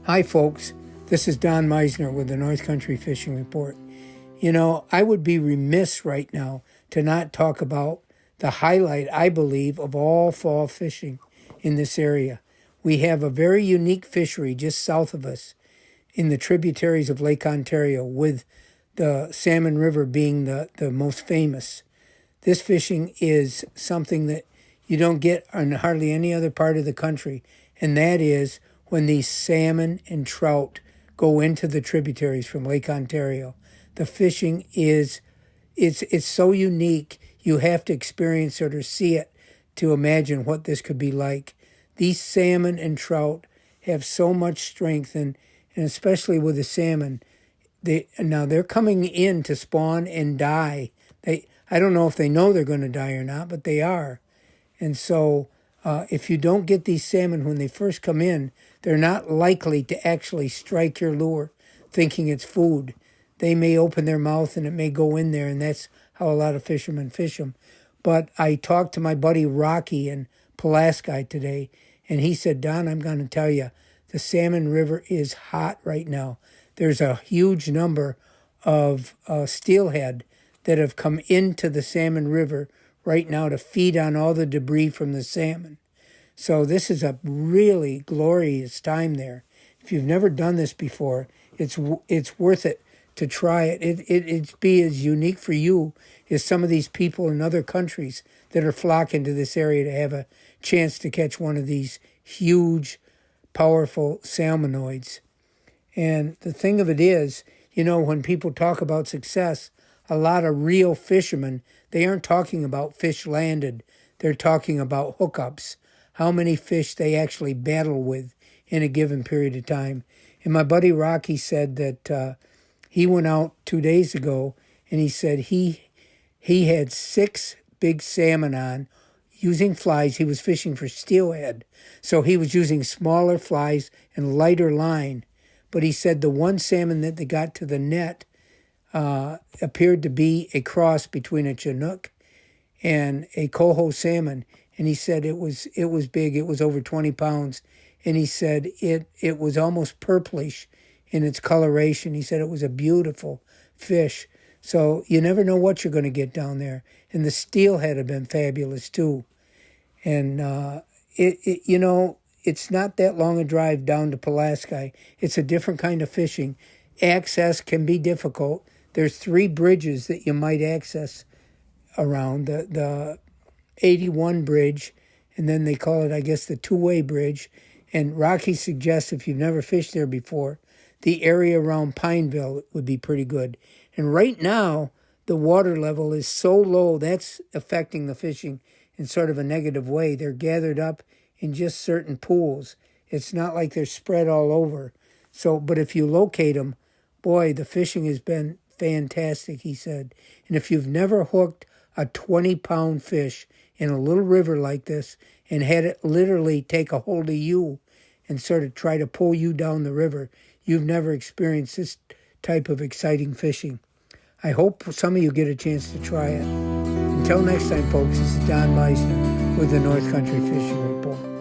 Hi, folks. This is Don Meissner with the North Country Fishing Report. You know, I would be remiss right now to not talk about the highlight, I believe, of all fall fishing in this area. We have a very unique fishery just south of us in the tributaries of Lake Ontario, with the Salmon River being the most famous. This fishing is something that you don't get on hardly any other part of the country, and that is when these salmon and trout go into the tributaries from Lake Ontario. The fishing is, it's so unique, you have to experience it or see it to imagine what this could be like. These salmon and trout have so much strength, and especially with the salmon, they're coming in to spawn and die. I don't know if they know they're going to die or not, but they are. And so if you don't get these salmon when they first come in, they're not likely to actually strike your lure thinking it's food. They may open their mouth and it may go in there, and that's how a lot of fishermen fish them. But I talked to my buddy Rocky in Pulaski today, and he said, Don, I'm going to tell you, the Salmon River is hot right now. There's a huge number of steelhead that have come into the Salmon River right now to feed on all the debris from the salmon. So this is a really glorious time there. If you've never done this before, it's worth it to try it. It'd be as unique for you as some of these people in other countries that are flocking to this area to have a chance to catch one of these huge, powerful salmonoids. And the thing of it is, you know, when people talk about success, a lot of real fishermen, they aren't talking about fish landed. They're talking about hookups, how many fish they actually battle with in a given period of time. And my buddy Rocky said that he went out 2 days ago, and he said he had 6 big salmon on using flies. He was fishing for steelhead, so he was using smaller flies and lighter line. But he said the one salmon that they got to the net appeared to be a cross between a Chinook and a coho salmon. And he said it was big. It was over 20 pounds. And he said it was almost purplish in its coloration. He said it was a beautiful fish. So you never know what you're going to get down there. And the steelhead have been fabulous too. And you know, it's not that long a drive down to Pulaski. It's a different kind of fishing. Access can be difficult. There's 3 bridges that you might access around. The 81 bridge, and then they call it, I guess, the two-way bridge. And Rocky suggests, if you've never fished there before, the area around Pineville would be pretty good. And right now, the water level is so low, that's affecting the fishing in sort of a negative way. They're gathered up in just certain pools. It's not like they're spread all over. So, but if you locate them, boy, the fishing has been fantastic, he said. And if you've never hooked a 20-pound fish in a little river like this and had it literally take a hold of you and sort of try to pull you down the river, you've never experienced this type of exciting fishing. I hope some of you get a chance to try it. Until next time, folks, this is Don Meissner with the North Country Fishing Report.